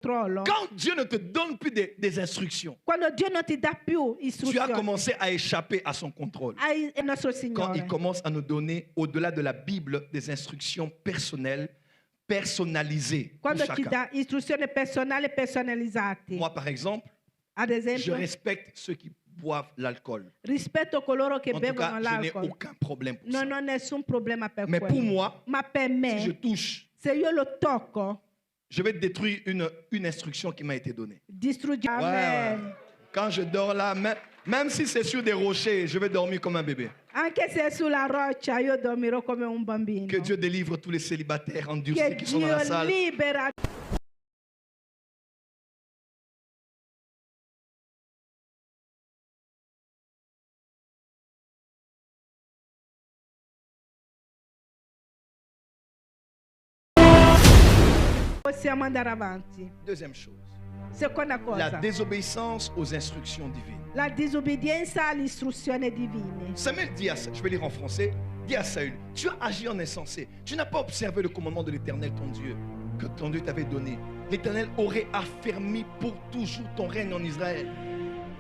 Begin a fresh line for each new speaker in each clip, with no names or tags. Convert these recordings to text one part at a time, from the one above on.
Quand Dieu ne te donne plus des instructions,
Quando Dio non ti dà più
tu as
istruzioni,
commencé à échapper à son contrôle.
è il nostro
Quand il
Signore.
commence à nous donner, au-delà de la Bible, des instructions personnelles, personnalisées pour
Quando ti
chacun.
dà istruzioni personali personalizzate.
Moi, par exemple,
Ad
je
esempio,
respecte ceux qui boivent l'alcool.
rispetto coloro che
En tout
bevono
cas, je n'ai
l'alcol.
aucun problème pour ça.
Non ho nessun problema per
Mais pour
quello.
moi,
Ma per me,
si je touche,
se io lo tocco,
je vais détruire une instruction qui m'a été donnée.
distrugge.
Ouais,
Amen.
ouais. Quand je dors là, même si c'est sur des rochers, je vais dormir comme un bébé.
Anche se è sulla roccia, io dormirò come un bambino.
Que Dieu délivre tous les célibataires endurcis
Che
qui sont dans la
Dio
salle.
libera. Possiamo andare avanti.
Deuxième chose,
Seconda
la
cosa,
désobéissance aux instructions divines.
la disobbedienza alle istruzioni divine.
Samuel dit à Saül, je vais lire en français, dit à Saül, tu as agi en insensé, tu n'as pas observé le commandement de l'Éternel ton Dieu, que ton Dieu t'avait donné. L'Éternel aurait affermi pour toujours ton règne en Israël.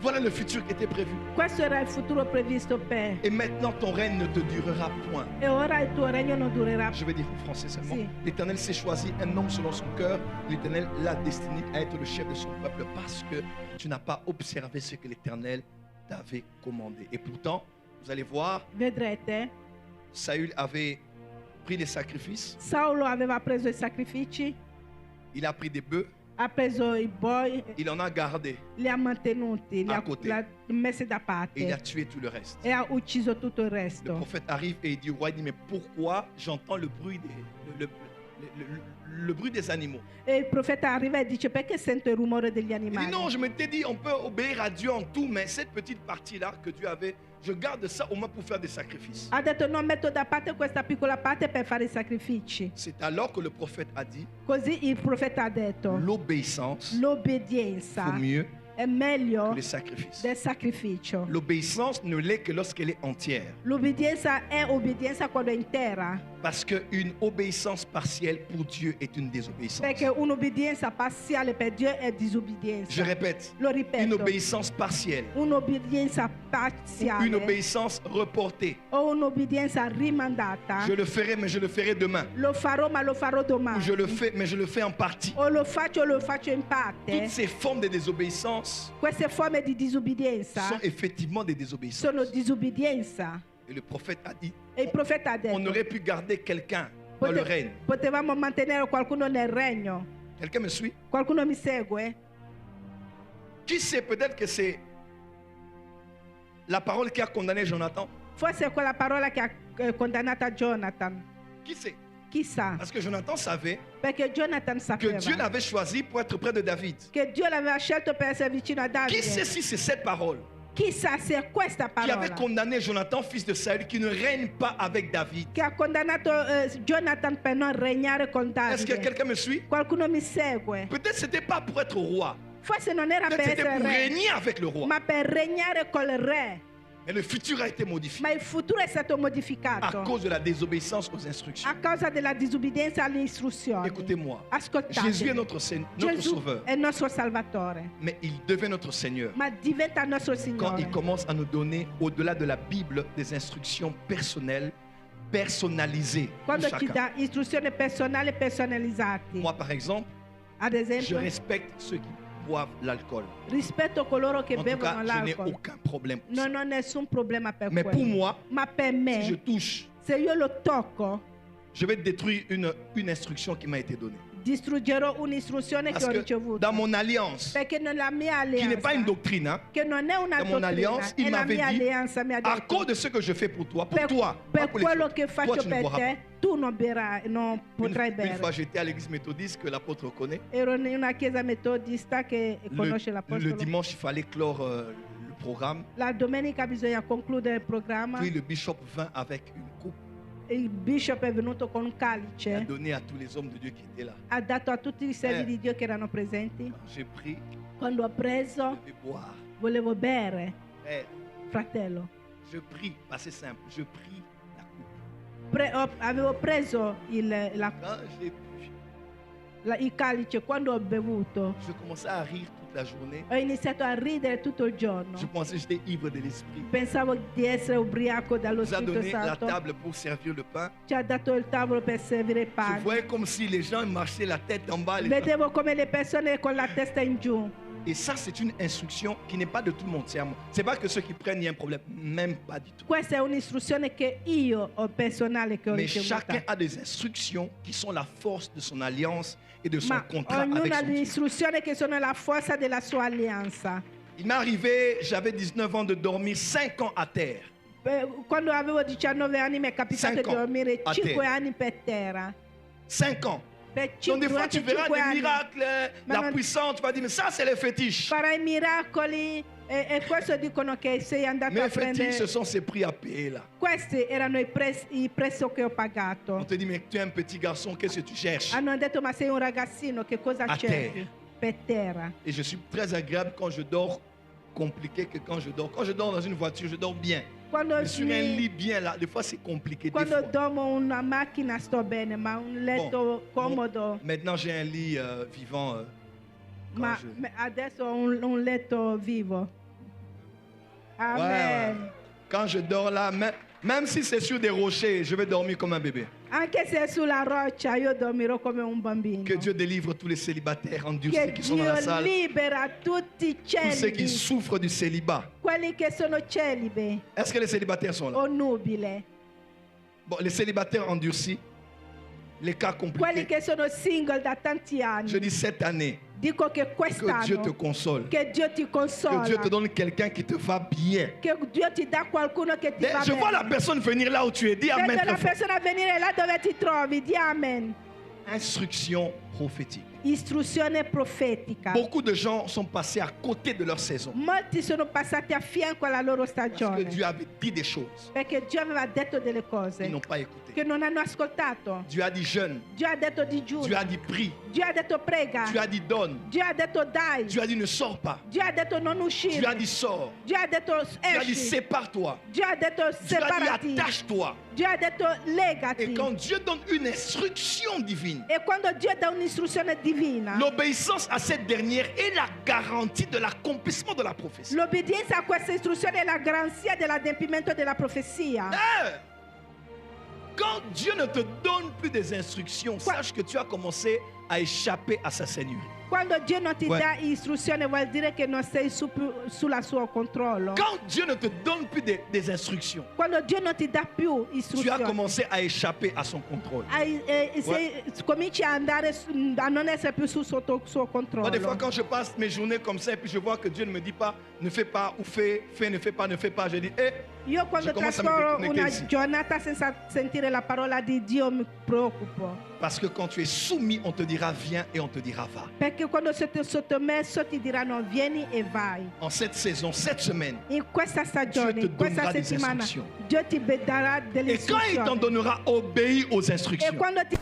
Voilà le futur qui était prévu.
Questo era il futuro previsto per.
Et maintenant ton règne ne te durera point.
E ora il tuo regno non durerà.
Je vais dire en français seulement.
Si.
L'Éternel s'est choisi un homme selon son cœur. L'Éternel l'a destiné à être le chef de son peuple parce que tu n'as pas observé ce que l'Éternel t'avait commandé. Et pourtant, vous allez voir,
Vedrete,
Saül avait pris des sacrifices.
Saulo aveva preso i sacrifici,
Il a pris des bœufs.
ha preso i boi,
Il en a gardé.
li ha mantenuti, li
A
ha,
côté.
l'ha messi da
Et il a
parte
tué tout le reste.
e ha ucciso tutto il
Le
resto.
prophète arrive et il dit au roi, il dit, mais pourquoi j'entends le bruit le bruit des animaux?
E il profeta arriva e dice: perché sento il rumore degli
Il dit,
animali?
non, je m'étais dit, on peut obéir à Dieu en tout, mais cette petite partie-là que Dieu avait, je garde ça au moins pour faire des sacrifices.
Ha detto: non, metto da parte questa piccola parte per fare i sacrifici.
C'est alors que le prophète a dit,
Così il profeta ha detto:
l'obéissance
l'obbedienza
vaut mieux
è meglio
que les sacrifices.
del sacrificio.
L'obéissance ne l'est que lorsqu'elle est entière.
L'obbedienza è obbedienza quando è intera,
Parce qu'une obéissance partielle pour Dieu est une désobéissance.
perché un'obbedienza parziale per Dio è
Je
disobbedienza.
répète,
Lo
une
ripeto,
obéissance partielle,
un'obbedienza
une
parziale
obéissance reportée.
o un'obbedienza rimandata.
Je le ferai, mais je le ferai demain.
Lo farò, ma lo farò
Ou
domani.
je le fais, mais je le fais en partie.
O lo faccio in
Toutes
parte.
ces formes de désobéissance
Queste forme di disobbedienza
sont effectivement des désobéissances.
sono disobbedienza.
Et le prophète a dit,
E il profeta ha
on
detto:
aurait pu garder quelqu'un dans le règne.
potevamo mantenere qualcuno nel regno.
Quelqu'un me suit?
Qualcuno mi segue?
Qui sait, peut-être que c'est la parole qui a condamné Jonathan.
Forse è quella parola che ha condannata Jonathan.
Qui sait?
Chissà,
Parce que Jonathan savait
perché Jonathan
que
sapeva
Dieu l'avait choisi pour être près de David.
che Dio l'aveva scelto per essere vicino a
Qui sait
Davide.
si c'est cette parole
Chissà se è questa
qui avait
parola
condamné Jonathan, fils de Saül, qui ne règne pas avec David.
che ha condannato Jonathan per non regnare con
Est-ce que
Davide.
quelqu'un me suit?
Qualcuno mi segue?
Peut-être que ce n'était pas pour être roi.
Forse non era
Peut-être
per
que c'était
essere
pour
re,
régner avec le roi.
ma per regnare col re.
Mais le futur a été modifié
Ma il futuro è stato
à
modificato
cause de la désobéissance aux instructions.
a causa della disobbedienza alle istruzioni.
Écoutez-moi.
Ascoltate,
Jésus est notre
Gesù
Sauveur.
è il nostro Salvatore,
Mais il devient notre Seigneur
ma diventa il nostro
quand
Signore
il commence à nous donner, au-delà de la Bible, des instructions personnelles, personnalisées pour
quando ci
chacun.
dà istruzioni personali personalizzate.
Moi, par exemple,
Ad
je
esempio,
respecte ceux qui boivent l'alcool.
rispetto coloro che
En tout cas,
bevono
je n'ai
l'alcol.
aucun problème pour ça.
Non ho nessun problema per
Mais pour
quello.
moi,
Ma per me,
si je touche,
se io lo tocco,
je vais détruire une instruction qui m'a été donnée.
distruggerò un'istruzione che
Parce
ho
que
ricevuto.
dans mon alliance,
Perché nella mia
qui n'est pas une
alleanza,
doctrine, hein,
che non è una
dans mon
dottrina,
alliance, il
è la
m'avait
mia
dit,
alleanza, mi ha
à
detto,
cause de ce que je fais pour toi, pas
per
pour les
quello
autres,
che
toi
faccio
tu ne
per
boiras
te,
pas.
tu non berai, non potrai
Une
bere.
fois, j'étais à l'église méthodiste que l'apôtre connaît.
Ero in una chiesa metodista che conosce
Le
l'apostolo.
dimanche, il fallait clore le programme.
La domenica bisogna concludere il programma.
Puis le bishop vint avec une coupe.
Il bishop è venuto con un
Il a
calice,
donné à tous les hommes de Dieu qui étaient là.
ha dato a tutti i servi di Dio che erano presenti.
Quand j'ai pris,
Quando ho preso,
je vais boire.
volevo bere,
Frère,
fratello.
je prie, bah, c'est simple, je prie la coupe.
Avevo preso
Quand j'ai bu,
il calice, quando ho bevuto,
je commençais à rire toute la journée.
ho iniziato a ridere tutto il giorno.
Je pensais que j'étais ivre de l'esprit.
Pensavo di essere ubriaco
Il
dallo
nous a
Spirito
donné la
Santo.
table pour servir le pain.
Ci ha dato il tavolo per servire il
Je
pane.
voyais comme si les gens marchaient la tête en bas.
Vedevo come le persone con la testa in giù.
Et ça, c'est une instruction qui n'est pas de tout le monde. C'est pas que ceux qui prennent, il y a un problème. Même pas du tout.
Questa è un'istruzione che io ho personale che ho
Mais
ricevuta.
chacun a des instructions qui sont la force de son alliance et de son
Ma
contrat avec
ognuno ha
son
le
Dieu.
istruzioni che sono la forza della sua alleanza.
Il m'est arrivé, j'avais 19 ans, de dormir 5 ans à terre.
Quando avevo 19 anni mi è capitato di
5 ans
dormire
a
5
terra.
anni per terra.
5 ans.
Per
Donc des fois, tu verras
5
des
anni
miracles,
Ma
la
non-
puissance, tu vas dire, mais ça, c'est les fétiches.
farai miracoli e questo dicono che sei andato
Mais
a
les fétiches,
prendere.
ce sont ces prix à payer là.
Questi erano i prezzi che ho pagato.
On te dit, mais tu es un petit garçon, qu'est-ce que tu cherches?
Hanno detto ma sei un ragazzino, che cosa
A
cerchi?
terra.
Per terra.
Et je suis très agréable quand je dors, compliqué que quand je dors. Quand je dors dans une voiture, je dors bien.
Quando,
Mais sur un lit bien là, des fois c'est compliqué. Des
quando
fois.
dormo in una macchina sto bene, ma un letto comodo.
Maintenant j'ai un lit vivant. Quand
Ma
je-
adesso ho un letto vivo.
Ouais, ouais.
Amen.
Quand je dors là, même si c'est sur des rochers, je vais dormir comme un bébé.
Anche se è sulla roccia, io dormirò come un bambino.
Que Dieu délivre tous les célibataires endurcis
Che
qui sont dans la
Dio
salle.
libera tutti i
Tous ceux qui
celibi,
souffrent du célibat.
quelli che sono celibi
Est-ce que les célibataires sont là?
o nubile,
Bon, les célibataires endurcis, les cas
quelli
compliqués.
che sono single da tanti anni.
Je dis cette année,
Dico che
que Dieu te
quest'anno
console.
che Dio ti
Que
consola,
Dieu te donne quelqu'un qui te va bien.
che Dio ti dà qualcuno che ti va
Je vois la
bene.
personne venir là où tu es. Dis Amen.
Vedo
très
la
fort.
persona venire là dove ti trovi, di amen.
Instruction prophétique.
Istruzione profetica.
Beaucoup de gens sont passés à côté de leur saison.
Molti sono passati a fianco alla loro
Parce que
stagione
Dieu avait dit des choses.
perché Dio aveva detto delle
Ils
cose
n'ont pas écouté.
che non hanno ascoltato.
Dieu a dit jeûne.
Dio ha detto
Dieu
digiuno,
a dit prie.
Dio ha detto prega,
Dieu a dit donne.
Dio ha detto dai,
Dieu a dit ne sors pas.
Dio ha detto non
Dieu a
uscire,
dit sors.
Dio ha detto
Dieu a dit
esci,
sépare-toi.
Dio ha detto
Dieu a dit
separati,
attache-toi.
Dio ha detto
Et
legati.
quand Dieu donne une instruction divine,
E quando Dio dà un'istruzione divina,
l'obéissance à cette dernière est la garantie de l'accomplissement de la prophétie.
l'obbedienza a questa istruzione è la garanzia dell'adempimento della profezia.
Hein? Quand Dieu ne te donne plus des instructions,
Quoi?
sache que tu as commencé à échapper à sa seigneurie.
Quando Dio non ti
Ouais.
dà istruzione vuol dire che non sei più sulla suo controllo.
Quand Dieu ne te donne plus des instructions,
Quando Dio non ti dà più
tu as
istruzioni,
commencé à échapper à son contrôle.
cominci a andare a non essere più sotto il suo
Moi,
controllo.
des fois, quand je passe mes journées comme ça et puis je vois que Dieu ne me dit pas ne fais pas ou fais, ne fais pas, je dis
Io quando
Je commence a mi
trascorro
connettere
una
ici.
giornata senza sentire la parola di Dio mi preoccupo.
parce que quand tu es soumis, on te dira viens et on te dira va.
Perché quando sei sottomesso ti diranno vieni e vai.
En cette saison, cette semaine,
In questa stagione,
Dio ti
in questa
donnerà des
settimana,
instructions.
Dio ti darà delle
et quand il t'en
istruzioni.
donnera, obéis aux
E
instructions.
quando ti